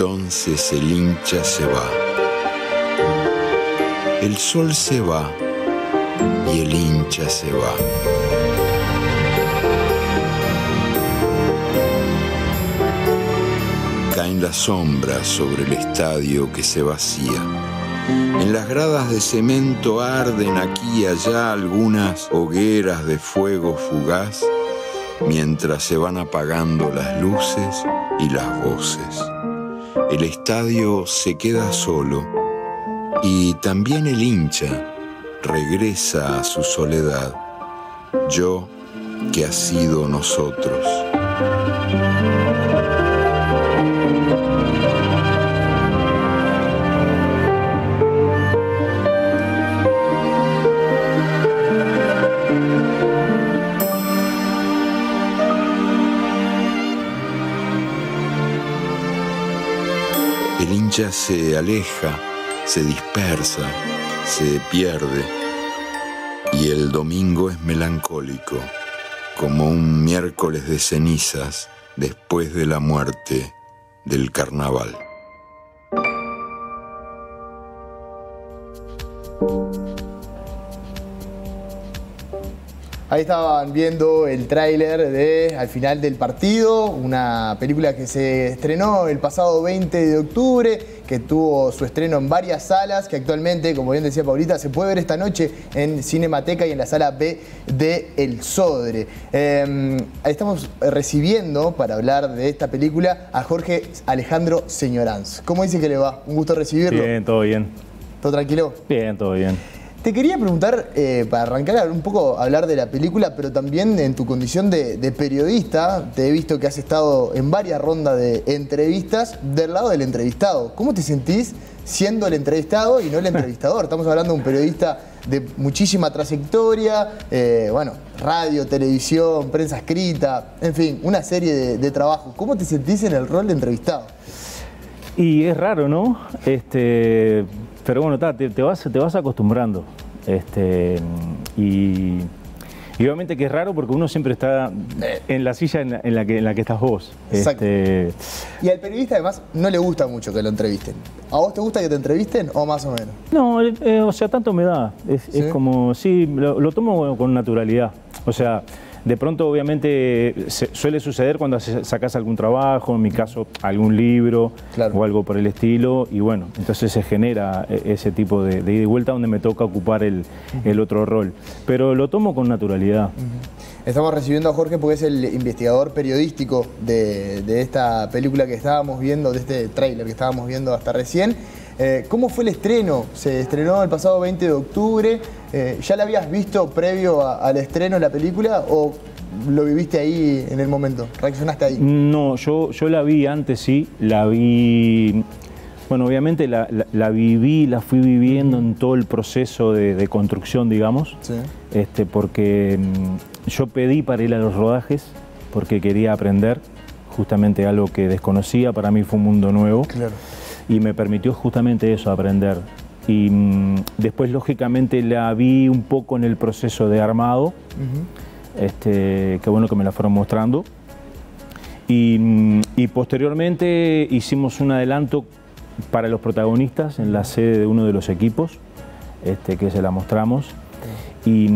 Entonces el hincha se va. El sol se va y el hincha se va. Caen las sombras sobre el estadio que se vacía. En las gradas de cemento arden aquí y allá algunas hogueras de fuego fugaz, mientras se van apagando las luces y las voces. El estadio se queda solo y también el hincha regresa a su soledad. Yo, que ha sido nosotros. El hincha se aleja, se dispersa, se pierde, y el domingo es melancólico, como un miércoles de cenizas después de la muerte del carnaval. Ahí estaban viendo el tráiler de Al final del partido, una película que se estrenó el pasado 20 de octubre, que tuvo su estreno en varias salas, que actualmente, como bien decía Paulita, se puede ver esta noche en Cinemateca y en la sala B de El Sodre. Estamos recibiendo, para hablar de esta película, a Jorge Alejandro Señoranz. ¿Cómo dice que le va? Un gusto recibirlo. Bien, todo bien. ¿Todo tranquilo? Bien, todo bien. Te quería preguntar, para arrancar un poco a hablar de la película, pero también en tu condición de periodista, te he visto que has estado en varias rondas de entrevistas del lado del entrevistado. ¿Cómo te sentís siendo el entrevistado y no el entrevistador? Estamos hablando de un periodista de muchísima trayectoria, bueno, radio, televisión, prensa escrita, en fin, una serie de trabajos. ¿Cómo te sentís en el rol de entrevistado? Y es raro, ¿no? Pero bueno, te vas acostumbrando. Y obviamente que es raro porque uno siempre está en la silla en la que estás vos. Exacto. Y al periodista además no le gusta mucho que lo entrevisten. ¿A vos te gusta que te entrevisten o más o menos? No, o sea, tanto me da. ¿Sí? Es como, sí, lo tomo con naturalidad. O sea, de pronto obviamente suele suceder cuando sacás algún trabajo, en mi caso algún libro, claro, o algo por el estilo, y bueno, entonces se genera ese tipo de ida y vuelta donde me toca ocupar el otro rol. Pero lo tomo con naturalidad. Estamos recibiendo a Jorge porque es el investigador periodístico de esta película que estábamos viendo, de este tráiler que estábamos viendo hasta recién. ¿Cómo fue el estreno? Se estrenó el pasado 20 de octubre. ¿Ya la habías visto previo al estreno de la película o lo viviste ahí en el momento? ¿Reaccionaste ahí? No, yo la vi antes, sí. La vi... Bueno, obviamente la viví, la fui viviendo en todo el proceso de construcción, digamos. Sí. Porque yo pedí para ir a los rodajes porque quería aprender justamente algo que desconocía. Para mí fue un mundo nuevo. Claro. Y me permitió justamente eso, aprender. Y después, lógicamente, la vi un poco en el proceso de armado, qué bueno que me la fueron mostrando. Y posteriormente hicimos un adelanto para los protagonistas en la sede de uno de los equipos, que se la mostramos. Y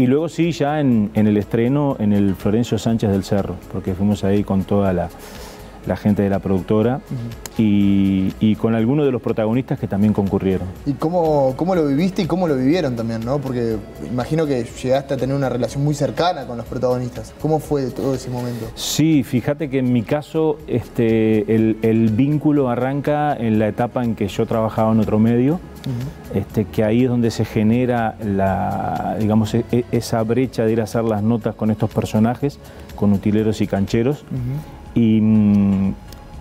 luego sí, ya en el estreno, en el Florencio Sánchez del Cerro, porque fuimos ahí con toda la gente de la productora y con algunos de los protagonistas que también concurrieron. ¿Y cómo lo viviste y cómo lo vivieron también, no? Porque imagino que llegaste a tener una relación muy cercana con los protagonistas. ¿Cómo fue todo ese momento? Sí, fíjate que en mi caso el vínculo arranca en la etapa en que yo trabajaba en otro medio, que ahí es donde se genera digamos, esa brecha de ir a hacer las notas con estos personajes, con utileros y cancheros.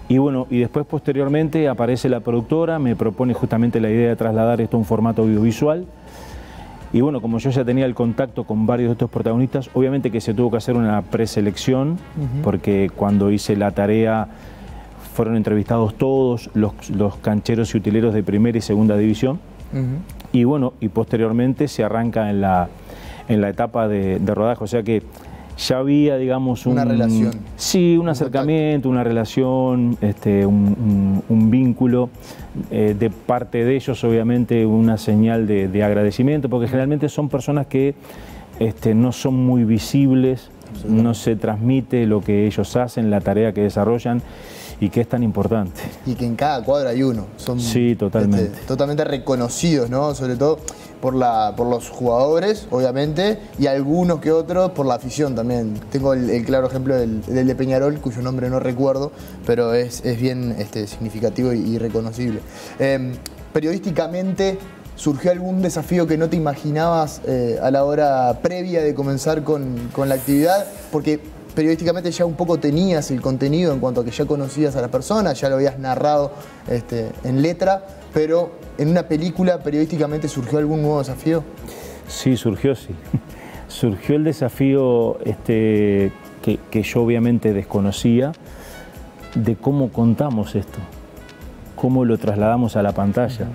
Y bueno, y después posteriormente aparece la productora, me propone justamente la idea de trasladar esto a un formato audiovisual. Y bueno, como yo ya tenía el contacto con varios de estos protagonistas, obviamente que se tuvo que hacer una preselección, porque cuando hice la tarea fueron entrevistados todos los cancheros y utileros de primera y segunda división. Y bueno, y posteriormente se arranca en la etapa de rodaje, o sea que ya había, digamos, una relación. Sí, un acercamiento, una relación, un vínculo. De parte de ellos, obviamente, una señal de agradecimiento, porque generalmente son personas que no son muy visibles, no se transmite lo que ellos hacen, la tarea que desarrollan y que es tan importante. Y que en cada cuadro hay uno. Son sí, totalmente. Totalmente reconocidos, ¿no? Sobre todo por los jugadores, obviamente, y algunos que otros por la afición también. Tengo el claro ejemplo del de Peñarol, cuyo nombre no recuerdo, pero es bien significativo y reconocible. Periodísticamente, ¿surgió algún desafío que no te imaginabas a la hora previa de comenzar con la actividad? Porque periodísticamente ya un poco tenías el contenido en cuanto a que ya conocías a la persona, ya lo habías narrado en letra, pero en una película periodísticamente ¿surgió algún nuevo desafío? Sí, surgió, sí. Surgió el desafío que yo obviamente desconocía de cómo contamos esto, cómo lo trasladamos a la pantalla.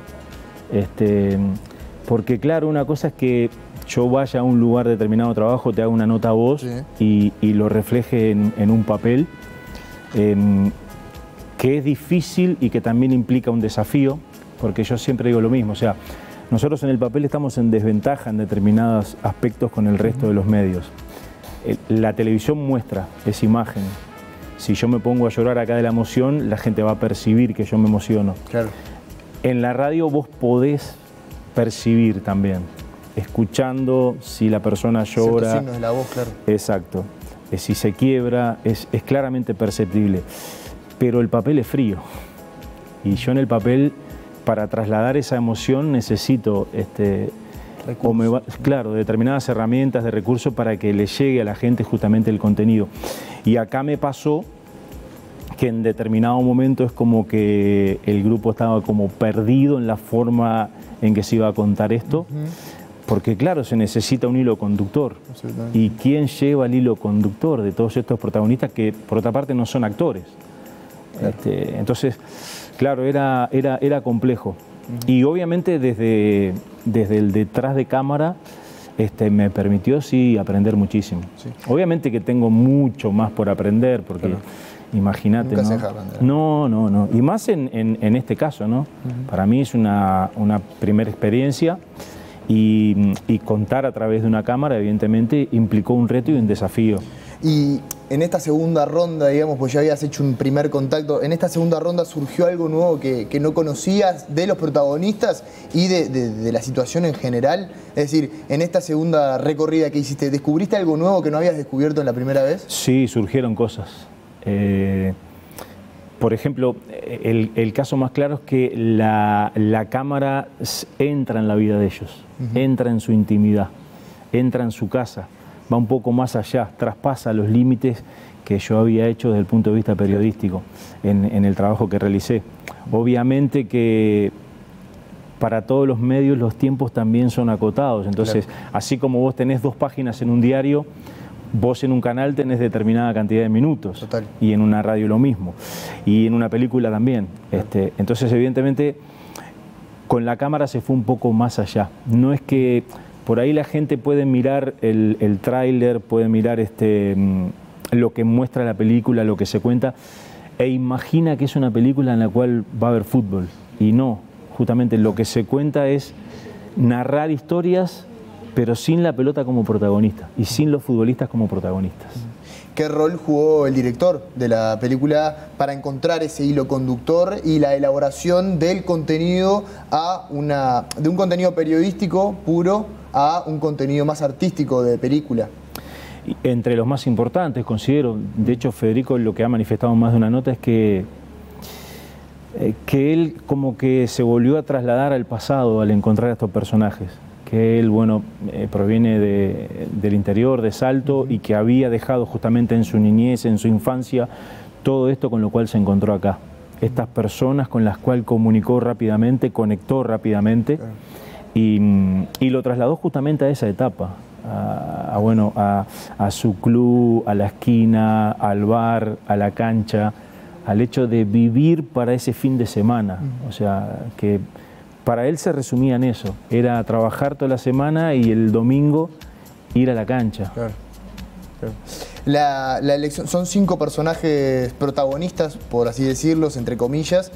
Porque claro, una cosa es que yo vaya a un lugar determinado de trabajo, te haga una nota a vos y lo refleje en un papel, que es difícil y que también implica un desafío, porque yo siempre digo lo mismo, o sea, nosotros en el papel estamos en desventaja en determinados aspectos con el resto de los medios. La televisión muestra, es imagen. Si yo me pongo a llorar acá de la emoción, la gente va a percibir que yo me emociono. Claro. En la radio vos podés percibir también, escuchando si la persona llora. Ciertos signos de la voz, claro. Exacto. Si se quiebra, es claramente perceptible. Pero el papel es frío. Y yo en el papel, para trasladar esa emoción, necesito claro, determinadas herramientas de recursos para que le llegue a la gente justamente el contenido. Y acá me pasó que en determinado momento es como que el grupo estaba como perdido en la forma en que se iba a contar esto, porque claro, se necesita un hilo conductor. ¿Y quién lleva el hilo conductor de todos estos protagonistas que por otra parte no son actores? Claro. Entonces, claro, era complejo. Y obviamente desde el detrás de cámara me permitió sí aprender muchísimo. Sí. Obviamente que tengo mucho más por aprender, porque claro. Imagínate, nunca ¿no? se deja aprender. No. Y más en este caso, ¿no? Para mí es una primera experiencia y contar a través de una cámara, evidentemente, implicó un reto y un desafío. Y en esta segunda ronda, digamos, pues ya habías hecho un primer contacto, en esta segunda ronda surgió algo nuevo que no conocías de los protagonistas y de la situación en general. Es decir, en esta segunda recorrida que hiciste, ¿descubriste algo nuevo que no habías descubierto en la primera vez? Sí, surgieron cosas. Por ejemplo, el caso más claro es que la cámara entra en la vida de ellos, entra en su intimidad, entra en su casa, va un poco más allá, traspasa los límites que yo había hecho desde el punto de vista periodístico en el trabajo que realicé. Obviamente que para todos los medios los tiempos también son acotados, entonces así como vos tenés 2 páginas en un diario, vos en un canal tenés determinada cantidad de minutos. Total. Y en una radio lo mismo, y en una película también. Entonces evidentemente con la cámara se fue un poco más allá. No es que por ahí la gente puede mirar el tráiler, puede mirar lo que muestra la película, lo que se cuenta, e imagina que es una película en la cual va a haber fútbol. Y no, justamente lo que se cuenta es narrar historias, pero sin la pelota como protagonista y sin los futbolistas como protagonistas. ¿Qué rol jugó el director de la película para encontrar ese hilo conductor y la elaboración del contenido de un contenido periodístico puro a un contenido más artístico de película? Entre los más importantes, considero. De hecho, Federico lo que ha manifestado en más de una nota es que él como que se volvió a trasladar al pasado al encontrar a estos personajes. Que él, bueno, proviene del interior, de Salto, y que había dejado justamente en su niñez, en su infancia, todo esto con lo cual se encontró acá. Estas personas con las cuales comunicó rápidamente, conectó rápidamente, y lo trasladó justamente a esa etapa, a su club, a la esquina, al bar, a la cancha, al hecho de vivir para ese fin de semana. O sea, que para él se resumía en eso, era trabajar toda la semana y el domingo ir a la cancha. Claro. La elección, son 5 personajes protagonistas, por así decirlos, entre comillas.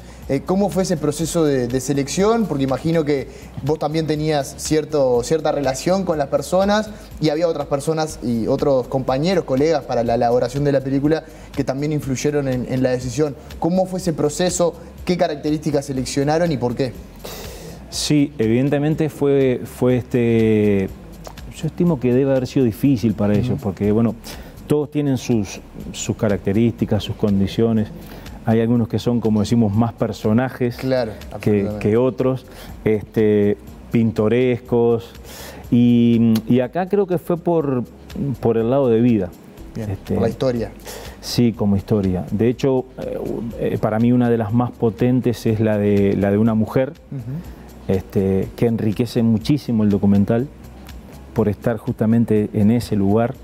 ¿Cómo fue ese proceso de selección? Porque imagino que vos también tenías cierta relación con las personas y había otras personas y otros compañeros, colegas para la elaboración de la película que también influyeron en la decisión. ¿Cómo fue ese proceso? ¿Qué características seleccionaron y por qué? Sí, evidentemente fue yo estimo que debe haber sido difícil para ellos, porque bueno, todos tienen sus características, sus condiciones. Hay algunos que son, como decimos, más personajes que otros, pintorescos. Y acá creo que fue por el lado de vida. Bien, por la historia. Sí, como historia. De hecho, para mí una de las más potentes es la de una mujer, que enriquece muchísimo el documental por estar justamente en ese lugar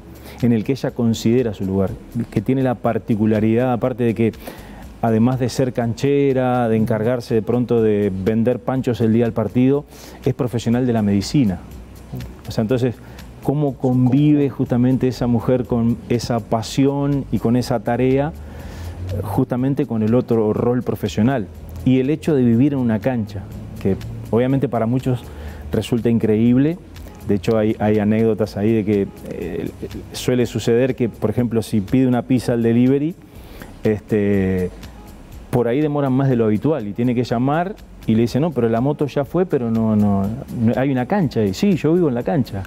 en el que ella considera su lugar, que tiene la particularidad, aparte de que además de ser canchera, de encargarse de pronto de vender panchos el día del partido, es profesional de la medicina. O sea, entonces, ¿cómo convive justamente esa mujer con esa pasión y con esa tarea, justamente con el otro rol profesional? Y el hecho de vivir en una cancha, que obviamente para muchos resulta increíble. De hecho, hay anécdotas ahí de que suele suceder que, por ejemplo, si pide una pizza al delivery, por ahí demoran más de lo habitual y tiene que llamar y le dice, no, pero la moto ya fue, pero no hay una cancha. Y sí, yo vivo en la cancha.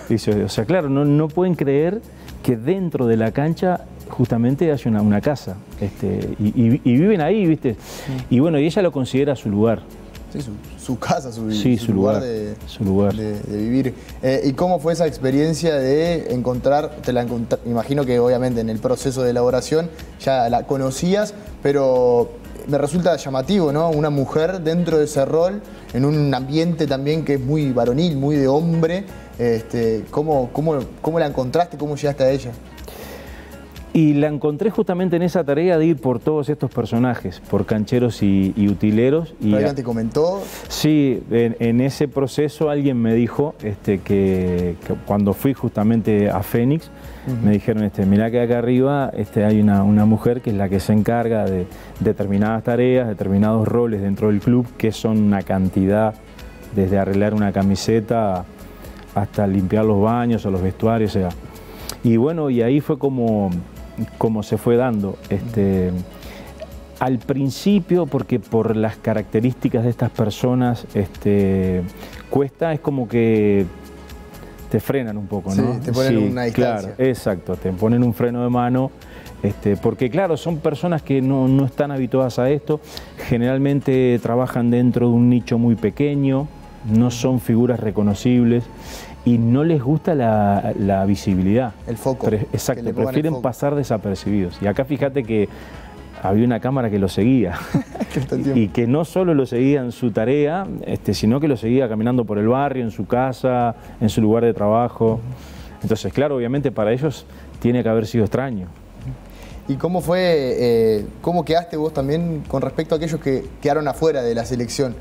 Dice, o sea, claro, no pueden creer que dentro de la cancha justamente hay una casa. Y viven ahí, ¿viste? Y bueno, y ella lo considera su lugar. Sí, su casa, su lugar de vivir. ¿Y cómo fue esa experiencia de encontrar, imagino que obviamente en el proceso de elaboración ya la conocías, pero me resulta llamativo, ¿no? Una mujer dentro de ese rol, en un ambiente también que es muy varonil, muy de hombre. ¿Cómo la encontraste? ¿Cómo llegaste a ella? Y la encontré justamente en esa tarea de ir por todos estos personajes, por cancheros y utileros. ¿Alguien te comentó? Sí, en ese proceso alguien me dijo que cuando fui justamente a Fénix, me dijeron, mirá que acá arriba hay una mujer que es la que se encarga de determinadas tareas, determinados roles dentro del club, que son una cantidad, desde arreglar una camiseta hasta limpiar los baños o los vestuarios, o sea. Y bueno, y ahí fue como se fue dando. Al principio, porque por las características de estas personas cuesta, es como que te frenan un poco, ¿no? Sí, te ponen una distancia. Claro, exacto, te ponen un freno de mano, porque claro, son personas que no están habituadas a esto, generalmente trabajan dentro de un nicho muy pequeño, no son figuras reconocibles, y no les gusta la visibilidad. El foco. Exacto, prefieren pasar desapercibidos. Y acá fíjate que había una cámara que lo seguía. Y que no solo lo seguía en su tarea, sino que lo seguía caminando por el barrio, en su casa, en su lugar de trabajo. Entonces, claro, obviamente para ellos tiene que haber sido extraño. ¿Y cómo fue, cómo quedaste vos también con respecto a aquellos que quedaron afuera de la selección?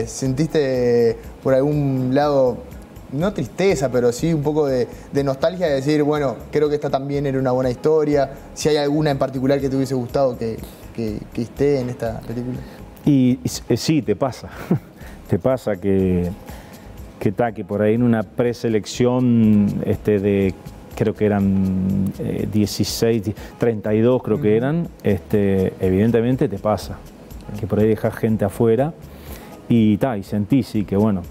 ¿Sentiste por algún lado, no tristeza, pero sí un poco de nostalgia de decir, bueno, creo que esta también era una buena historia? Si hay alguna en particular que te hubiese gustado que esté en esta película. Y sí, te pasa. Te pasa que por ahí en una preselección creo que eran 16, 32 creo que eran, evidentemente te pasa. Que por ahí dejas gente afuera y sentí, sí, que bueno,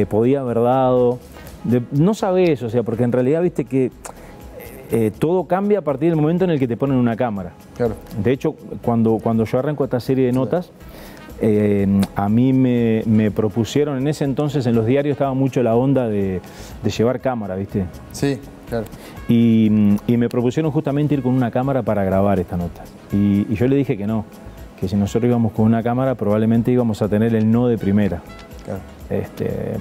podía haber dado, no sabés, o sea, porque en realidad viste que todo cambia a partir del momento en el que te ponen una cámara. Claro. De hecho, cuando yo arranco esta serie de notas, a mí me propusieron, en ese entonces en los diarios estaba mucho la onda de llevar cámara, ¿viste? Sí, claro. Y me propusieron justamente ir con una cámara para grabar estas notas. Y yo le dije que no, que si nosotros íbamos con una cámara probablemente íbamos a tener el no de primera. Claro.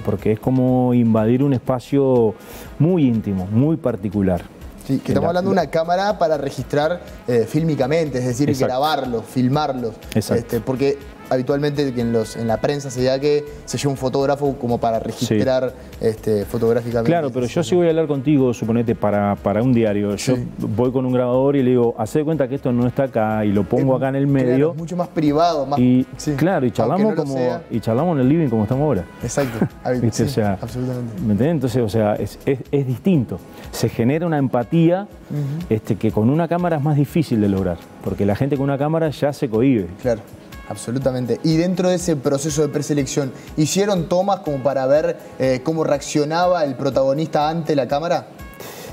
Porque es como invadir un espacio muy íntimo, muy particular. Sí, que estamos hablando de una cámara para registrar fílmicamente, es decir, grabarlos, filmarlos. Exacto. Porque habitualmente que en la prensa se da que se lleva un fotógrafo como para registrar fotográficamente. Claro, pero yo sí voy a hablar contigo, suponete, para un diario. Yo voy con un grabador y le digo, hacé de cuenta que esto no está acá, y lo pongo acá en el medio. Claro, es mucho más privado, más... Claro, y charlamos y charlamos en el living como estamos ahora. Exacto, ¿viste? O sea, absolutamente. ¿Me entendés? Entonces, o sea, es distinto. Se genera una empatía que con una cámara es más difícil de lograr, porque la gente con una cámara ya se cohíbe. Claro. Absolutamente. Y dentro de ese proceso de preselección, ¿hicieron tomas como para ver cómo reaccionaba el protagonista ante la cámara?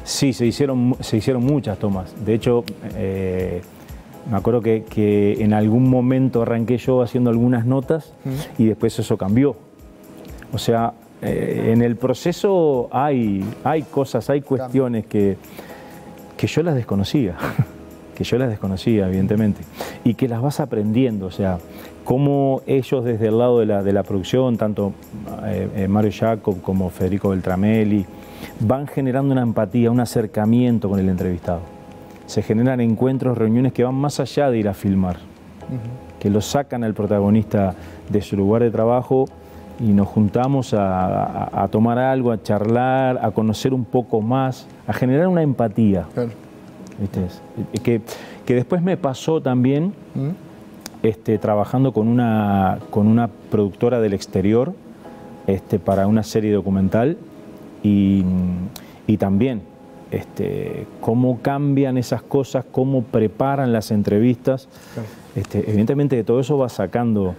Sí, se hicieron muchas tomas. De hecho, me acuerdo que en algún momento arranqué yo haciendo algunas notas y después eso cambió. O sea, en el proceso hay cosas, hay cuestiones que yo las desconocía. Que yo las desconocía, evidentemente, y que las vas aprendiendo, o sea, cómo ellos desde el lado de la producción, tanto Mario Jacob como Federico Beltramelli, van generando una empatía, un acercamiento con el entrevistado. Se generan encuentros, reuniones que van más allá de ir a filmar, que lo sacan al protagonista de su lugar de trabajo y nos juntamos a tomar algo, a charlar, a conocer un poco más, a generar una empatía. Claro. ¿Viste? Que después me pasó también trabajando con una productora del exterior para una serie documental y también cómo cambian esas cosas, cómo preparan las entrevistas. Claro. Evidentemente de todo eso vas sacando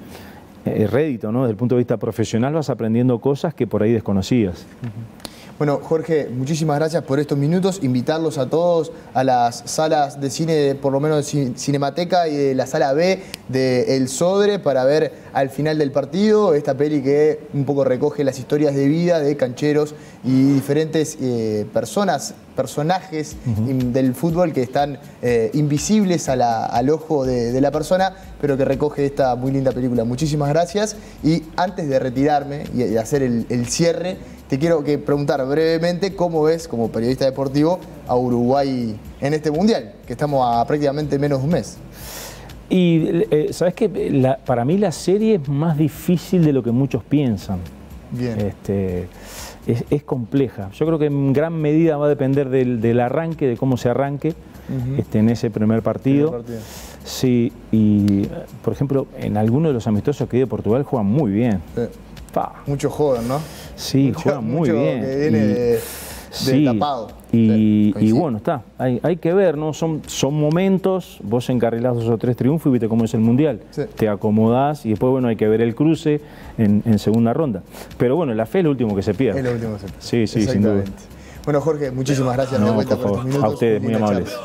rédito, ¿no? Desde el punto de vista profesional vas aprendiendo cosas que por ahí desconocías. Bueno, Jorge, muchísimas gracias por estos minutos. Invitarlos a todos a las salas de cine, por lo menos de Cinemateca y de la sala B de El Sodre, para ver al final del partido esta peli que un poco recoge las historias de vida de cancheros y diferentes personajes del fútbol que están invisibles al ojo de la persona, pero que recoge esta muy linda película. Muchísimas gracias. Y antes de retirarme y hacer el cierre, te quiero preguntar brevemente cómo ves, como periodista deportivo, a Uruguay en este Mundial, que estamos a prácticamente menos de un mes. Y sabes que para mí la serie es más difícil de lo que muchos piensan. Bien. Es compleja. Yo creo que en gran medida va a depender del arranque, de cómo se arranque en ese primer partido. Sí, y por ejemplo, en algunos de los amistosos que hay de Portugal juegan muy bien. Mucho joven, ¿no? Sí, juegan muy bien. Que viene de tapado. Y bueno, hay que ver, ¿no? Son momentos, vos encarrilás 2 o 3 triunfos y viste cómo es el Mundial. Sí. Te acomodás y después, bueno, hay que ver el cruce en segunda ronda. Pero bueno, la fe es lo último que se pierde. Es lo último que se pierde. Sí, sin duda. Bueno, Jorge, muchísimas gracias de vuelta por estos minutos. A ustedes, muy amables.